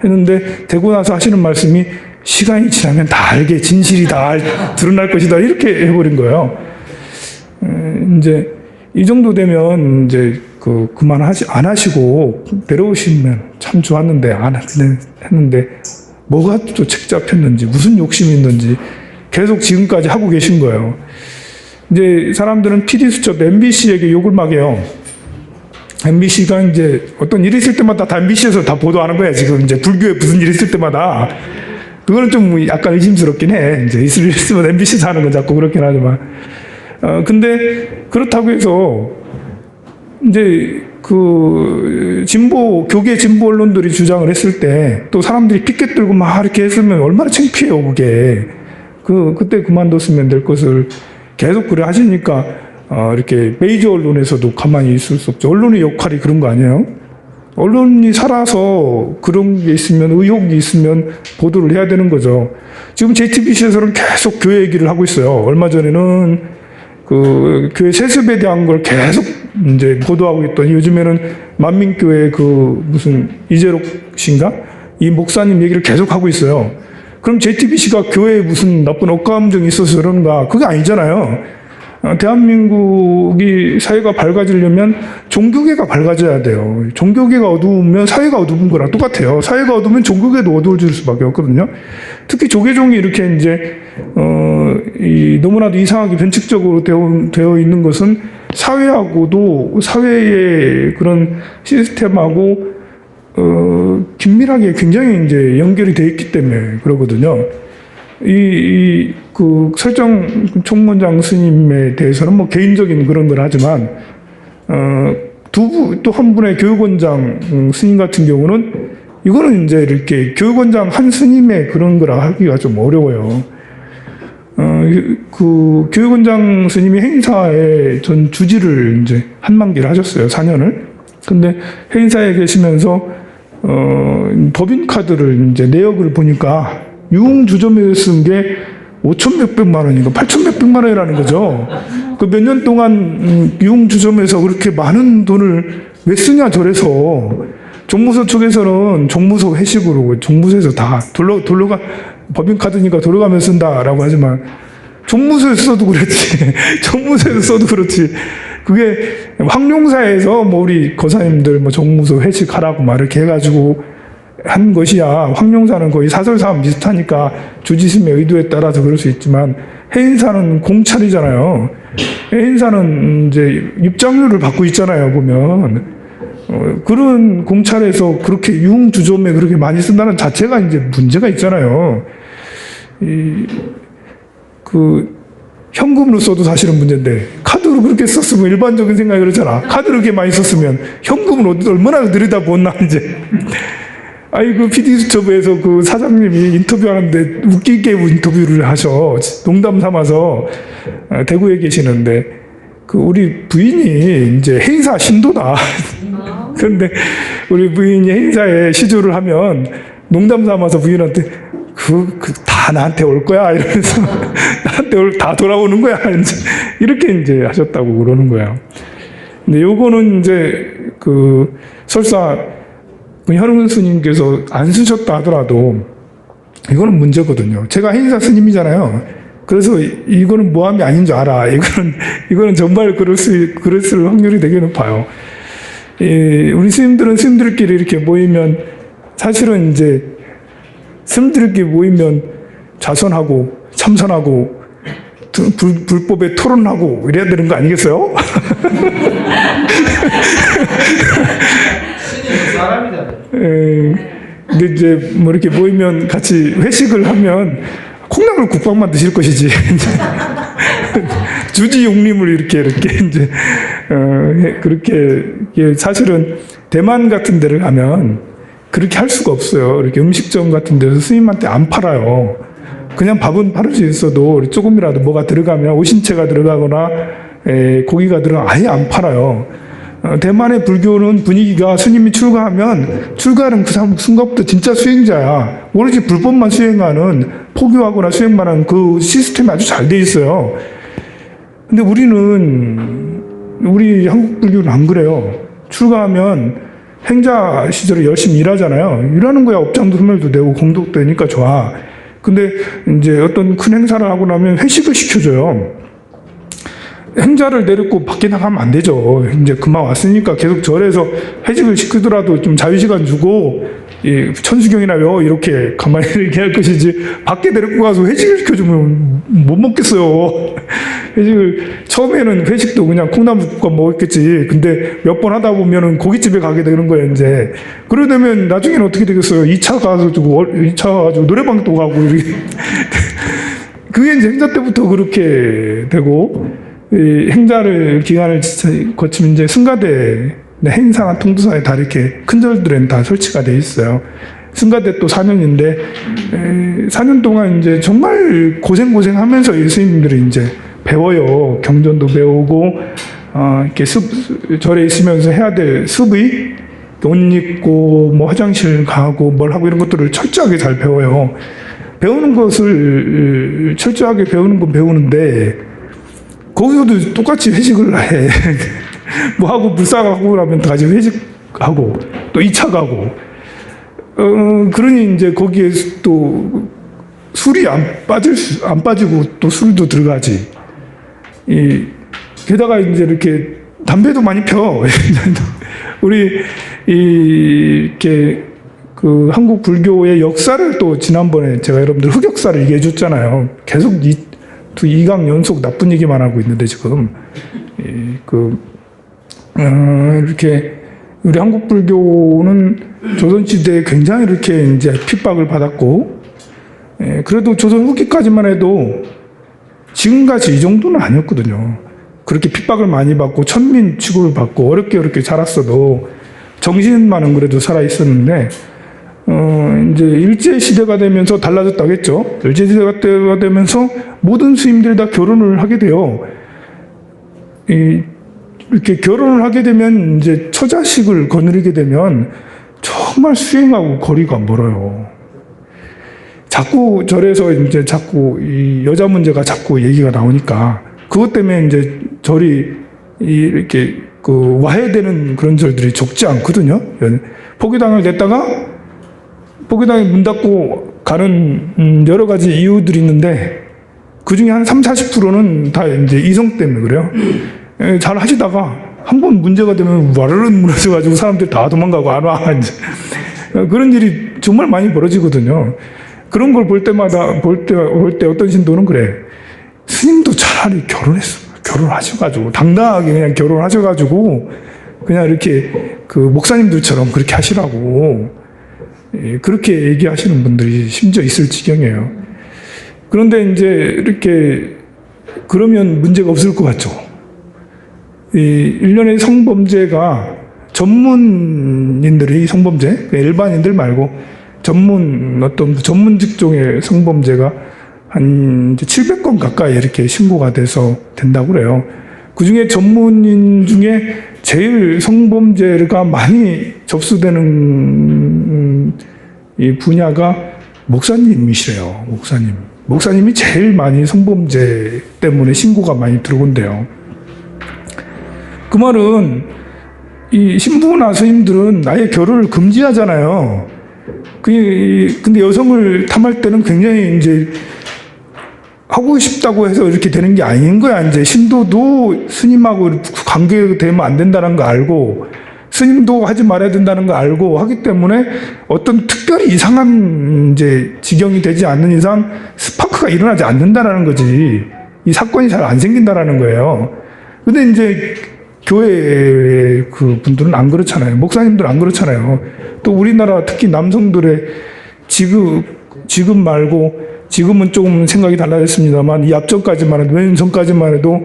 했는데, 되고 나서 하시는 말씀이 시간이 지나면 다 알게, 진실이 다 드러날 것이다, 이렇게 해버린 거예요. 이제 이 정도 되면 이제 안 하시고 내려오시면 참 좋았는데 안 했는데 뭐가 또 책 잡혔는지 무슨 욕심이 있는지 계속 지금까지 하고 계신 거예요. 이제 사람들은 PD수첩 MBC에게 욕을 막 해요. MBC가 이제 어떤 일이 있을 때마다 다 MBC에서 다 보도하는 거야. 지금 이제 불교에 무슨 일이 있을 때마다. 그거는 좀 약간 의심스럽긴 해. 이제 있을 일 있으면 MBC에서 하는 건 자꾸 그렇긴 하지만. 근데 그렇다고 해서 이제 교계 진보 언론들이 주장을 했을 때 또 사람들이 피켓 들고 막 이렇게 했으면 얼마나 창피해요, 그게. 그때 그만뒀으면 될 것을 계속 그래 하시니까 이렇게 메이저 언론에서도 가만히 있을 수 없죠. 언론의 역할이 그런 거 아니에요? 언론이 살아서 그런 게 있으면, 의혹이 있으면 보도를 해야 되는 거죠. 지금 JTBC에서는 계속 교회 얘기를 하고 있어요. 얼마 전에는 교회 세습에 대한 걸 계속 이제 보도하고 있더니 요즘에는 만민교회 무슨 이재록 씨인가? 이 목사님 얘기를 계속 하고 있어요. 그럼 JTBC가 교회에 무슨 나쁜 억감정이 있어서 그런가? 그게 아니잖아요. 대한민국이 사회가 밝아지려면 종교계가 밝아져야 돼요. 종교계가 어두우면 사회가 어두운 거랑 똑같아요. 사회가 어두우면 종교계도 어두워질 수밖에 없거든요. 특히 조계종이 이렇게 이제 너무나도 이상하게 변칙적으로 되어 있는 것은 사회의 그런 시스템하고 긴밀하게 굉장히 이제 연결이 되어 있기 때문에 그러거든요. 설정 총무장 스님에 대해서는 뭐 개인적인 그런 걸 하지만, 또 한 분의 교육원장 스님 같은 경우는 이거는 이제 이렇게 교육원장 한 스님의 그런 거라 하기가 좀 어려워요. 교육원장 스님이 행사에 전 주지를 이제 한만기를 하셨어요, 4년을. 근데 행사에 계시면서, 법인 카드를 이제 내역을 보니까 유흥주점에서 쓴 게 5천 몇백만 원인가 8천 몇백만 원이라는 거죠. 그 몇 년 동안 유흥주점에서 그렇게 많은 돈을 왜 쓰냐 저래서. 종무소 쪽에서는 종무소 회식으로 종무소에서 다 돌려가 법인카드니까 돌아가면 쓴다라고 하지만 종무소에서 써도 그렇지 종무소에서 써도 그렇지 그게 황룡사에서 뭐 우리 거사님들 뭐 종무소 회식하라고 막 이렇게 해가지고 한 것이야. 황룡사는 거의 사설사업 비슷하니까 주지심의 의도에 따라서 그럴 수 있지만 해인사는 공찰이잖아요. 해인사는 이제 입장료를 받고 있잖아요, 보면. 그런 공찰에서 그렇게 유흥주점에 그렇게 많이 쓴다는 자체가 이제 문제가 있잖아요. 현금으로 써도 사실은 문제인데, 카드로 그렇게 썼으면 일반적인 생각이 그렇잖아. 카드로 그렇게 많이 썼으면 현금을 얼마나 들여다보나, 이제. PD수첩에서 사장님이 인터뷰하는데 웃기게 인터뷰를 하셔. 농담 삼아서 대구에 계시는데, 우리 부인이 이제 행사 신도다. 그런데 우리 부인이 행사에 시주를 하면 농담 삼아서 부인한테 다 나한테 올 거야 이러면서 나한테 다 돌아오는 거야 이렇게 이제 하셨다고 그러는 거야. 근데 요거는 이제 설사 현웅 스님께서 안 쓰셨다 하더라도 이거는 문제거든요. 제가 행사 스님이잖아요. 그래서 이거는 모함이 아닌 줄 알아. 이거는 정말 그랬을 확률이 되게 높아요. 우리 스님들끼리 이렇게 모이면 사실은 이제 스님들끼리 모이면 자선하고 참선하고 불법에 토론하고 이래야 되는 거 아니겠어요? 스님은 사람이잖아요. 근데 이제 뭐 이렇게 모이면 같이 회식을 하면 콩나물 국밥만 드실 것이지. 주지용림을 이렇게 이제 그렇게 사실은 대만 같은 데를 가면 그렇게 할 수가 없어요. 이렇게 음식점 같은 데서 스님한테 안 팔아요. 그냥 밥은 팔을 수 있어도 조금이라도 뭐가 들어가면 오신채가 들어가거나 고기가 들어가면 아예 안 팔아요. 대만의 불교는 분위기가 스님이 출가하면 출가하는 그 순간부터 진짜 수행자야. 오로지 불법만 수행하는, 포교하거나 수행만 하는 그 시스템이 아주 잘 돼 있어요. 근데 우리 한국 불교는 안 그래요. 출가하면 행자 시절에 열심히 일하잖아요. 일하는 거야 업장도 소멸도 되고 공덕도 되니까 좋아. 근데 이제 어떤 큰 행사를 하고 나면 회식을 시켜줘요. 행자를 내놓고 밖에 나가면 안 되죠. 이제 그만 왔으니까 계속 절에서 회식을 시키더라도 좀 자유시간 주고, 천수경이나 외워 이렇게 가만히 이렇게 할 것이지, 밖에 데리고 가서 회식을 시켜주면 못 먹겠어요. 처음에는 회식도 그냥 콩나물국밥 먹었겠지. 근데 몇 번 하다 보면은 고깃집에 가게 되는 거예요, 이제. 그러려면 나중에는 어떻게 되겠어요? 2차 가가지고 노래방도 가고, 이렇게. 그게 이제 행자 때부터 그렇게 되고, 행자를 기간을 거치면 이제 승가대, 행사나 통도사에 다 이렇게 큰 절들에는 다 설치가 돼 있어요. 승가대 또 4년인데 4년 동안 이제 정말 고생하면서 이 스님들이 이제 배워요. 경전도 배우고 이렇게 절에 있으면서 해야 될 습의, 옷 입고 뭐 화장실 가고 뭘 하고 이런 것들을 철저하게 잘 배워요. 배우는 것을 철저하게 배우는 건 배우는데 거기서도 똑같이 회식을 해. 뭐 하고 불사가고 나면 다시 회식하고 또 2차 가고. 그러니 이제 거기에 또 술이 안 빠지고 또 술도 들어가지. 게다가 이제 이렇게 담배도 많이 펴. 우리 이렇게 그 한국 불교의 역사를 또 지난번에 제가 여러분들 흑역사를 얘기해 줬잖아요. 계속 2강 연속 나쁜 얘기만 하고 있는데 지금 이렇게 우리 한국 불교는 조선 시대에 굉장히 이렇게 이제 핍박을 받았고, 그래도 조선 후기까지만 해도 지금같이 이 정도는 아니었거든요. 그렇게 핍박을 많이 받고 천민 취급을 받고 어렵게 자랐어도 정신만은 그래도 살아 있었는데, 이제 일제 시대가 되면서 달라졌다겠죠. 일제 시대가 되면서 모든 스님들이 다 결혼을 하게 돼요. 이렇게 결혼을 하게 되면 이제 처자식을 거느리게 되면 정말 수행하고 거리가 멀어요. 자꾸 절에서 이제 자꾸 이 여자 문제가 자꾸 얘기가 나오니까 그것 때문에 이제 절이 이렇게 그 와해되는 그런 절들이 적지 않거든요. 포교당을 냈다가 포교당이 문 닫고 가는 여러 가지 이유들이 있는데 그 중에 한 30-40%는 다 이제 이성 때문에 그래요. 잘 하시다가 한 번 문제가 되면 와르르 무너져가지고 사람들이 다 도망가고 안 와. 이제. 그런 일이 정말 많이 벌어지거든요. 그런 걸 볼 때 어떤 신도는 그래. 스님도 차라리 결혼하셔가지고, 당당하게 그냥 결혼하셔가지고, 그냥 이렇게 그 목사님들처럼 그렇게 하시라고, 그렇게 얘기하시는 분들이 심지어 있을 지경이에요. 그런데 이제 이렇게, 그러면 문제가 없을 것 같죠. 일련의 성범죄가 전문인들이 성범죄, 일반인들 말고 어떤 전문 직종의 성범죄가 한 700건 가까이 이렇게 신고가 돼서 된다고 그래요. 그 중에 전문인 중에 제일 성범죄가 많이 접수되는 이 분야가 목사님이시래요. 목사님이 제일 많이 성범죄 때문에 신고가 많이 들어온대요. 그 말은 이 신부나 스님들은 아예 결혼을 금지하잖아요. 근데 여성을 탐할 때는 굉장히 이제 하고 싶다고 해서 이렇게 되는 게 아닌 거야. 이제 신도도 스님하고 관계되면 안 된다는 거 알고, 스님도 하지 말아야 된다는 거 알고 하기 때문에 어떤 특별히 이상한 이제 지경이 되지 않는 이상 스파크가 일어나지 않는다라는 거지. 이 사건이 잘 안 생긴다라는 거예요. 근데 이제 교회의 그 분들은 안 그렇잖아요. 목사님들은 안 그렇잖아요. 또 우리나라 특히 남성들의 지금 말고 지금은 조금 생각이 달라졌습니다만 이 앞전까지만 해도 몇 년 전까지만 해도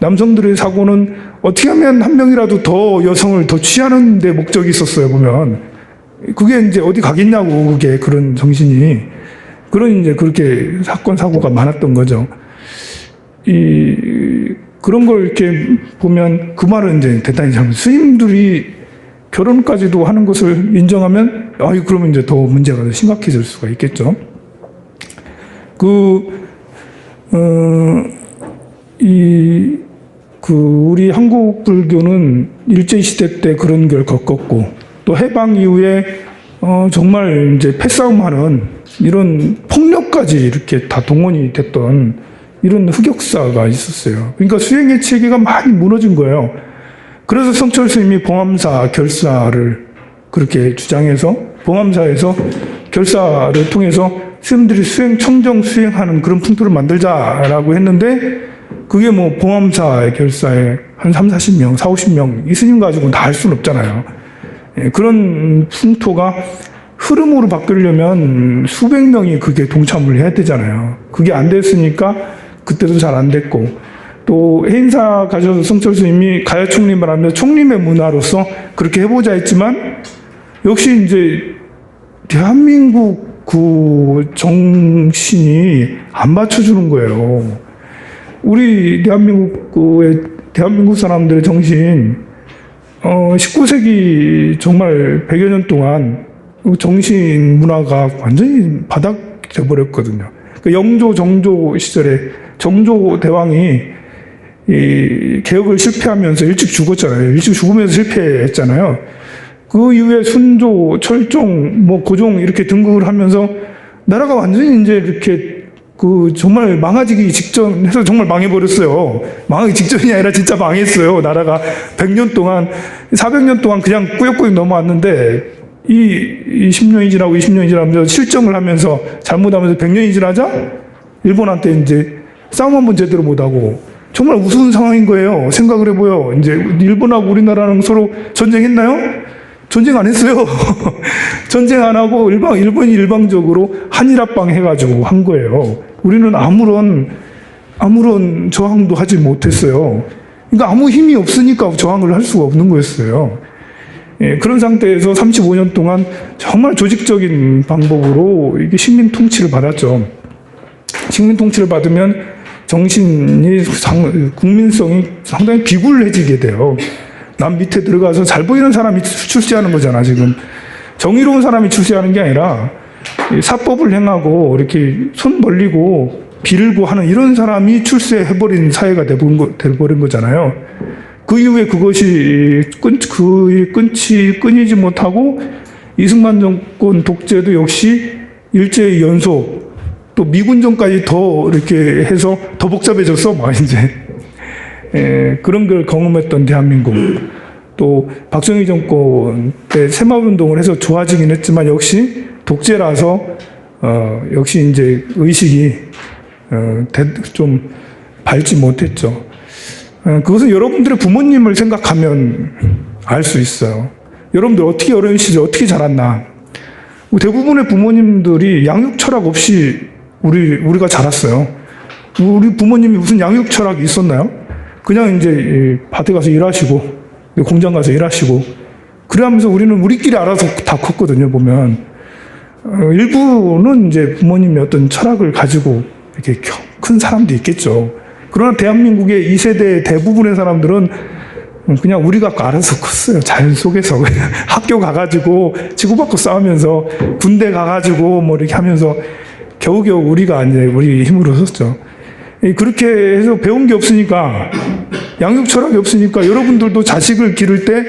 남성들의 사고는 어떻게 하면 한 명이라도 더 여성을 더 취하는 데 목적이 있었어요, 보면. 그게 이제 어디 가겠냐고, 그게 그런 정신이. 그런 이제 그렇게 사건, 사고가 많았던 거죠. 그런 걸 이렇게 보면 그 말은 이제 대단히 잘못. 스님들이 결혼까지도 하는 것을 인정하면, 그러면 이제 더 문제가 더 심각해질 수가 있겠죠. 우리 한국 불교는 일제시대 때 그런 걸 겪었고, 또 해방 이후에, 정말 이제 패싸움하는 이런 폭력까지 이렇게 다 동원이 됐던 이런 흑역사가 있었어요. 그러니까 수행의 체계가 많이 무너진 거예요. 그래서 성철 스님이 봉암사 결사를 그렇게 주장해서, 봉암사에서 결사를 통해서 스님들이 청정 수행하는 그런 풍토를 만들자라고 했는데, 그게 뭐 봉암사 결사에 한 40명, 50명 이 스님 가지고는 다 할 수는 없잖아요. 그런 풍토가 흐름으로 바뀌려면 수백 명이 그게 동참을 해야 되잖아요. 그게 안 됐으니까 그때도 잘 안 됐고, 또 해인사 가셔서 성철 스님이 가야 총림을 하면서 총림의 문화로서 그렇게 해보자 했지만, 역시 이제 대한민국 그 정신이 안 받쳐주는 거예요. 우리 대한민국 사람들의 정신, 19세기 정말 100여 년 동안 정신 문화가 완전히 바닥져 버렸거든요. 그 영조, 정조 시절에 정조 대왕이 이 개혁을 실패하면서 일찍 죽었잖아요. 일찍 죽으면서 실패했잖아요. 그 이후에 순조, 철종, 고종 이렇게 등극을 하면서 나라가 완전히 이제 이렇게 정말 망가지기 직전해서 정말 망해버렸어요. 망하기 직전이 아니라 진짜 망했어요. 나라가 100년 동안, 400년 동안 그냥 꾸역꾸역 넘어왔는데, 이 10년이 지나고 20년이 지나면서 실정을 하면서 잘못하면서 100년이 지나자 일본한테 이제 싸움 한번 제대로 못하고 정말 우스운 상황인 거예요. 생각을 해보요. 이제 일본하고 우리나라는 서로 전쟁했나요? 전쟁 안 했어요. 전쟁 안 하고 일본이 일방적으로 한일합방 해가지고 한 거예요. 우리는 아무런 저항도 하지 못했어요. 그러니까 아무 힘이 없으니까 저항을 할 수가 없는 거였어요. 그런 상태에서 35년 동안 정말 조직적인 방법으로 이게 식민 통치를 받았죠. 식민 통치를 받으면 정신이, 국민성이 상당히 비굴해지게 돼요. 남 밑에 들어가서 잘 보이는 사람이 출세하는 거잖아, 지금. 정의로운 사람이 출세하는 게 아니라 사법을 행하고 이렇게 손 벌리고 빌고 하는 이런 사람이 출세해버린 사회가 돼버린 거잖아요. 그 이후에 그것이 끊이지 못하고 이승만 정권 독재도 역시 일제의 연속, 또 미군정까지 더 이렇게 해서 더 복잡해졌어, 이제. 그런 걸 경험했던 대한민국. 또 박정희 정권 때 새마을운동을 해서 좋아지긴 했지만 역시 독재라서 역시 이제 의식이 좀 밝지 못했죠. 그것은 여러분들의 부모님을 생각하면 알 수 있어요. 여러분들 어떻게 어린 시절 어떻게 자랐나. 대부분의 부모님들이 양육 철학 없이 우리가 자랐어요. 우리 부모님이 무슨 양육 철학이 있었나요? 그냥 이제 밭에 가서 일하시고 공장 가서 일하시고 그러면서 우리는 우리끼리 알아서 다 컸거든요, 보면. 일부는 이제 부모님의 어떤 철학을 가지고 이렇게 큰 사람도 있겠죠. 그러나 대한민국의 2세대 대부분의 사람들은 그냥 우리가 알아서 컸어요. 자연 속에서. 학교 가가지고 치고받고 싸우면서 군대 가가지고 이렇게 하면서 겨우겨우 우리가 이제 우리 힘으로 섰죠. 그렇게 해서 배운 게 없으니까, 양육 철학이 없으니까 여러분들도 자식을 기를 때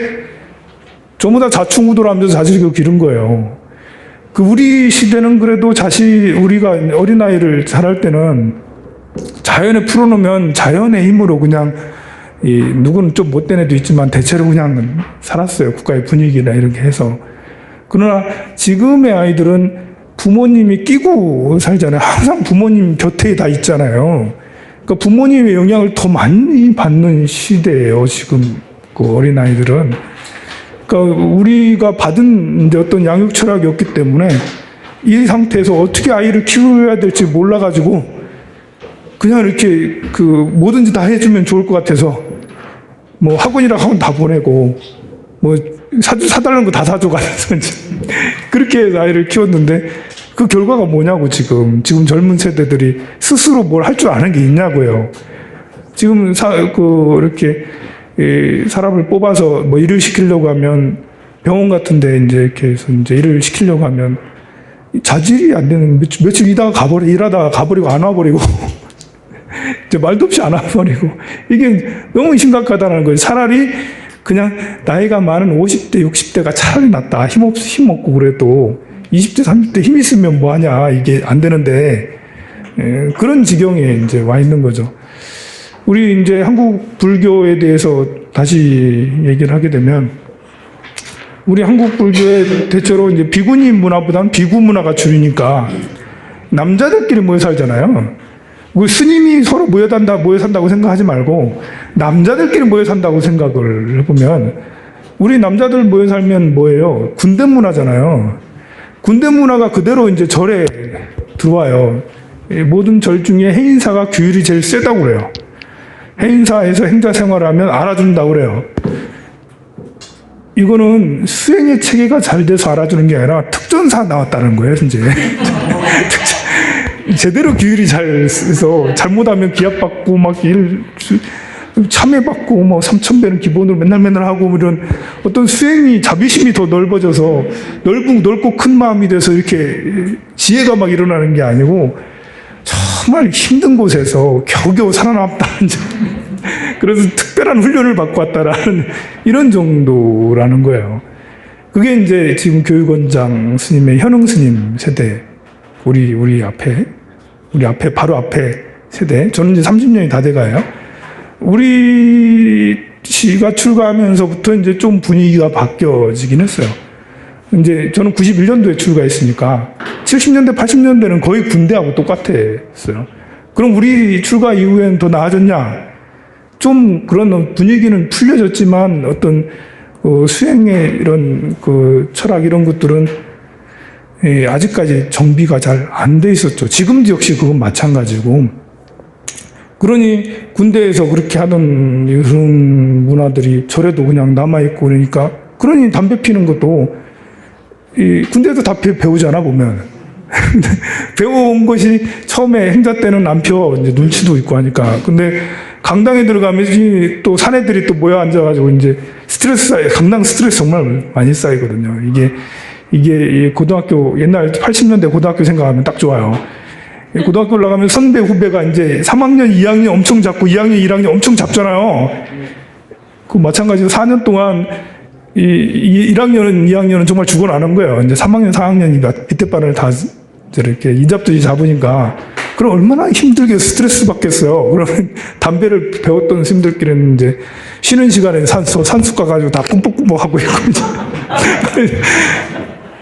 전부 다 자충우돌하면서 자식을 기른 거예요. 우리 시대는 그래도 우리가 어린아이를 자랄 때는 자연에 풀어놓으면 자연의 힘으로 그냥, 누구는 좀 못된 애도 있지만 대체로 그냥 살았어요. 국가의 분위기나 이렇게 해서. 그러나 지금의 아이들은 부모님이 끼고 살잖아요. 항상 부모님 곁에 다 있잖아요. 그러니까 부모님의 영향을 더 많이 받는 시대예요, 지금. 그 어린아이들은. 그러니까 우리가 받은 이제 어떤 양육 철학이 없기 때문에 이 상태에서 어떻게 아이를 키워야 될지 몰라가지고 그냥 이렇게 그 뭐든지 다 해주면 좋을 것 같아서 뭐 학원이라 학원 다 보내고 뭐 사달라는 거 다 사줘가면서 이제 그렇게 해서 아이를 키웠는데 그 결과가 뭐냐고 지금 젊은 세대들이 스스로 뭘 할 줄 아는 게 있냐고요. 지금 이렇게 사람을 뽑아서 뭐 일을 시키려고 하면 병원 같은데 이제 이렇게 해서 이제 일을 시키려고 하면 자질이 안 되는 며칠 일하다가 가버리고 안 와버리고 이제 말도 없이 안 와버리고 이게 너무 심각하다는 거예요. 차라리 그냥 나이가 많은 50대, 60대가 차라리 낫다. 힘없고 그래도 20대, 30대 힘 있으면 뭐 하냐. 이게 안 되는데 그런 지경에 이제 와 있는 거죠. 우리 이제 한국 불교에 대해서 다시 얘기를 하게 되면 우리 한국 불교에 대체로 이제 비구니 문화보다는 비구 문화가 주류니까 남자들끼리 모여 살잖아요. 우리 스님이 서로 모여 산다고 생각하지 말고 남자들끼리 모여 산다고 생각을 해보면 우리 남자들 모여 살면 뭐예요? 군대 문화잖아요. 군대 문화가 그대로 이제 절에 들어와요. 모든 절 중에 해인사가 규율이 제일 세다고 그래요. 해인사에서 행자 생활하면 알아준다고 그래요. 이거는 수행의 체계가 잘 돼서 알아주는 게 아니라 특전사 나왔다는 거예요, 이제. 제대로 규율이 잘 해서 잘못하면 기합받고 막 참여받고 뭐 3,000배는 기본으로 맨날 하고 이런 어떤 수행이 자비심이 더 넓어져서 넓고 큰 마음이 돼서 이렇게 지혜가 막 일어나는 게 아니고 정말 힘든 곳에서 겨우겨우 살아남았다는 점. 그래서 특별한 훈련을 받고 왔다라는 이런 정도라는 거예요. 그게 이제 지금 교육원장 스님의 현흥 스님 세대, 우리 앞에 바로 앞에 세대. 저는 이제 30년이 다 돼가요. 우리 씨가 출가하면서부터 이제 좀 분위기가 바뀌어지긴 했어요. 이제 저는 91년도에 출가했으니까 70년대, 80년대는 거의 군대하고 똑같았어요. 그럼 우리 출가 이후엔 더 나아졌냐? 좀 그런 분위기는 풀려졌지만 어떤 수행의 이런 철학 이런 것들은 아직까지 정비가 잘 안 돼 있었죠. 지금도 역시 그건 마찬가지고. 그러니 군대에서 그렇게 하던 이런 문화들이 절에도 그냥 남아있고 그러니까 그러니 담배 피는 것도 군대에서 다 배우잖아 보면. 배워온 것이 처음에 행자 때는 안 펴. 이제 눈치도 있고 하니까. 근데 강당에 들어가면 또 사내들이 또 모여 앉아가지고 이제 강당 스트레스 정말 많이 쌓이거든요. 이게 고등학교, 옛날 80년대 고등학교 생각하면 딱 좋아요. 고등학교 올라가면 선배, 후배가 이제 3학년, 2학년 엄청 잡고 2학년, 1학년 엄청 잡잖아요. 그 마찬가지로 4년 동안 1학년은, 2학년은 정말 죽어나는 거예요. 이제 3학년, 4학년이 밑에 반을 다 이렇게 이잡듯이 잡으니까 그럼 얼마나 힘들게 스트레스 받겠어요. 그러면 담배를 배웠던 스님들끼리는 이제 쉬는 시간에 산수 가가지고 다 뿜뻑뿜뻑 하고 있고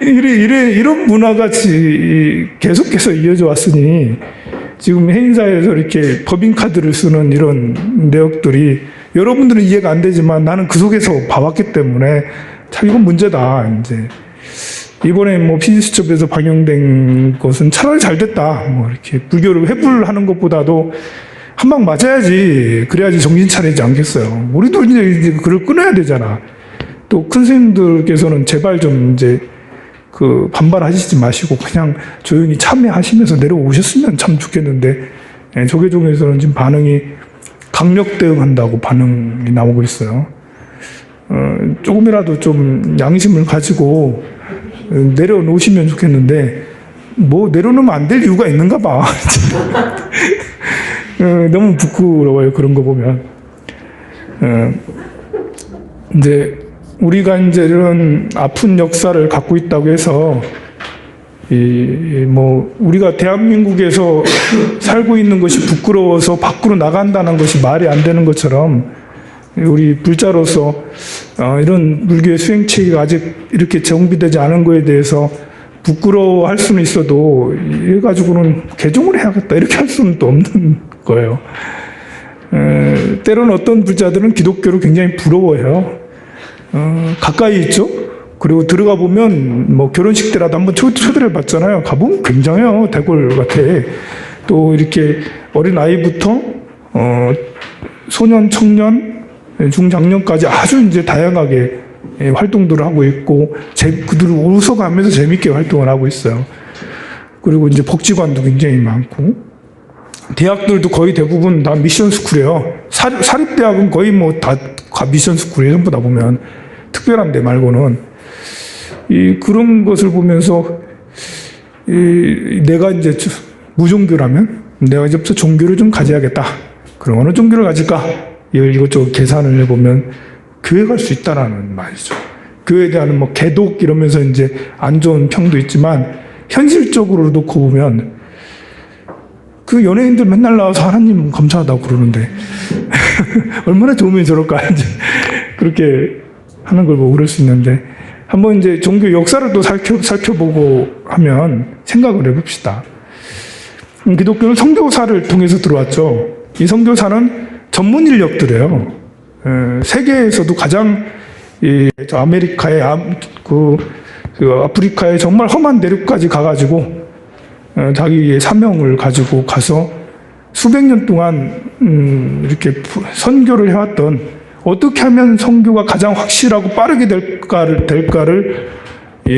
이런 문화가 계속해서 이어져 왔으니 지금 해인사에서 이렇게 법인카드를 쓰는 이런 내역들이 여러분들은 이해가 안 되지만 나는 그 속에서 봐왔기 때문에 참 이건 문제다. 이제 이번에 뭐 피지수첩에서 방영된 것은 차라리 잘 됐다. 뭐 이렇게 불교를 회불하는 것보다도 한 방 맞아야지. 그래야지 정신 차리지 않겠어요. 우리도 이제 그걸 끊어야 되잖아. 또 큰 스님들께서는 제발 좀 이제 반발하시지 마시고 그냥 조용히 참여하시면서 내려오셨으면 참 좋겠는데 조계종에서는 지금 반응이 강력 대응한다고 반응이 나오고 있어요. 조금이라도 좀 양심을 가지고 내려놓으시면 좋겠는데 뭐 내려놓으면 안 될 이유가 있는가 봐. 너무 부끄러워요 그런 거 보면. 이제 우리가 이제 이런 아픈 역사를 갖고 있다고 해서 뭐 우리가 대한민국에서 살고 있는 것이 부끄러워서 밖으로 나간다는 것이 말이 안 되는 것처럼 우리 불자로서 이런 불교의 수행 체계가 아직 이렇게 정비되지 않은 거에 대해서 부끄러워할 수는 있어도 이래 가지고는 개종을 해야겠다 이렇게 할 수는 또 없는 거예요. 때로는 어떤 불자들은 기독교를 굉장히 부러워해요. 가까이 있죠. 그리고 들어가 보면 뭐 결혼식 때라도 한번 초대를 받잖아요. 가보면 굉장해요. 대궐 같아. 또 이렇게 어린 아이부터 소년, 청년, 중장년까지 아주 이제 다양하게 활동들을 하고 있고 그들을 웃어가면서 재밌게 활동을 하고 있어요. 그리고 이제 복지관도 굉장히 많고 대학들도 거의 대부분 다 미션 스쿨이에요. 사립대학은 거의 뭐 다 미션 스쿨이에요. 전부 다 보면 특별한 데 말고는 그런 것을 보면서 내가 이제 무종교라면 내가 이제부터 종교를 좀 가져야겠다. 그럼 어느 종교를 가질까? 이것저것 계산을 해보면 교회 갈 수 있다라는 말이죠. 교회에 대한 뭐 개독 이러면서 이제 안 좋은 평도 있지만 현실적으로 놓고 보면 그 연예인들 맨날 나와서 하나님 감사하다고 그러는데 얼마나 좋으면 저럴까 이제 그렇게 하는 걸 보고 그럴 수 있는데 한번 이제 종교 역사를 또 살펴보고 하면 생각을 해봅시다. 기독교는 선교사를 통해서 들어왔죠. 이 선교사는 전문 인력들이에요. 세계에서도 가장 아메리카의 그 아프리카의 정말 험한 내륙까지 가가지고 자기의 사명을 가지고 가서 수백 년 동안 이렇게 선교를 해왔던 어떻게 하면 선교가 가장 확실하고 빠르게 될까를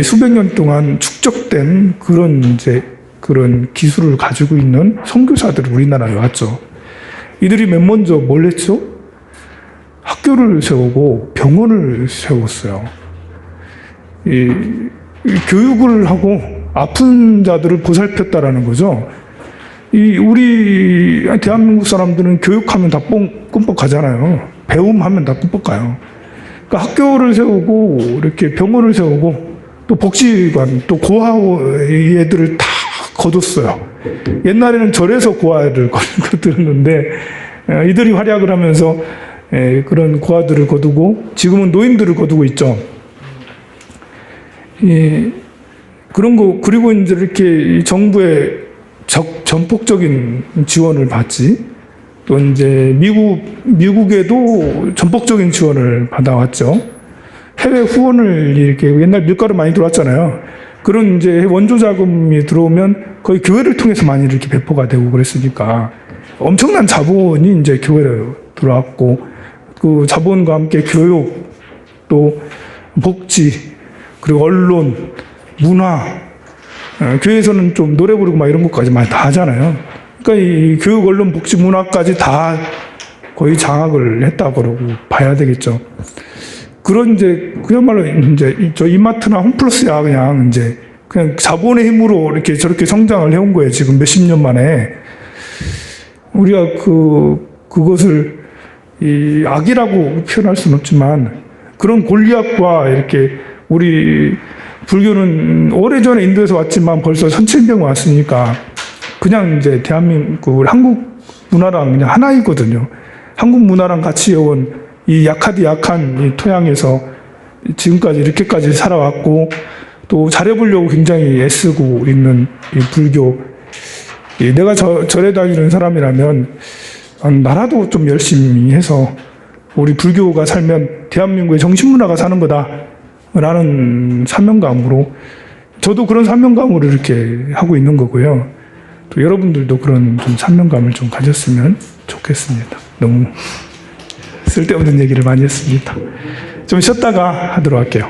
수백 년 동안 축적된 그런 기술을 가지고 있는 선교사들이 우리나라에 왔죠. 이들이 맨 먼저 뭘 했죠? 학교를 세우고 병원을 세웠어요. 교육을 하고 아픈 자들을 보살폈다라는 거죠. 우리 대한민국 사람들은 교육하면 다 꿈뻑하잖아요. 배움하면 다 꿈뻑가요. 그러니까 학교를 세우고 이렇게 병원을 세우고 또 복지관 또 고아애들을 다 거뒀어요. 옛날에는 절에서 고아를 거두는데 이들이 활약을 하면서 그런 고아들을 거두고 지금은 노인들을 거두고 있죠. 그런 거 그리고 이제 이렇게 정부의 전폭적인 지원을 받지. 또 이제 미국에도 전폭적인 지원을 받아왔죠. 해외 후원을 이렇게 옛날 밀가루 많이 들어왔잖아요. 그런 이제 원조 자금이 들어오면 거의 교회를 통해서 많이 이렇게 배포가 되고 그랬으니까 엄청난 자본이 이제 교회로 들어왔고 그 자본과 함께 교육 또 복지 그리고 언론 문화 교회에서는 좀 노래 부르고 막 이런 것까지 많이 다 하잖아요. 그러니까 이 교육 언론 복지 문화까지 다 거의 장악을 했다 그러고 봐야 되겠죠. 그런 이제 그야말로 이제 저 이마트나 홈플러스야 그냥 자본의 힘으로 이렇게 저렇게 성장을 해온 거예요. 지금 몇십 년 만에 우리가 그것을 악이라고 표현할 수는 없지만 그런 골리앗과 이렇게 우리 불교는 오래전에 인도에서 왔지만 벌써 1700년 왔으니까 그냥 이제 대한민국 한국 문화랑 그냥 하나이거든요. 한국 문화랑 같이 해온 이 약한 이 토양에서 지금까지 이렇게까지 살아왔고 또 잘해보려고 굉장히 애쓰고 있는 이 불교. 내가 절에 다니는 사람이라면 나라도 좀 열심히 해서 우리 불교가 살면 대한민국의 정신문화가 사는 거다라는 사명감으로 저도 그런 사명감으로 이렇게 하고 있는 거고요. 또 여러분들도 그런 좀 사명감을 좀 가졌으면 좋겠습니다. 너무 쓸데없는 얘기를 많이 했습니다. 좀 쉬었다가 하도록 할게요.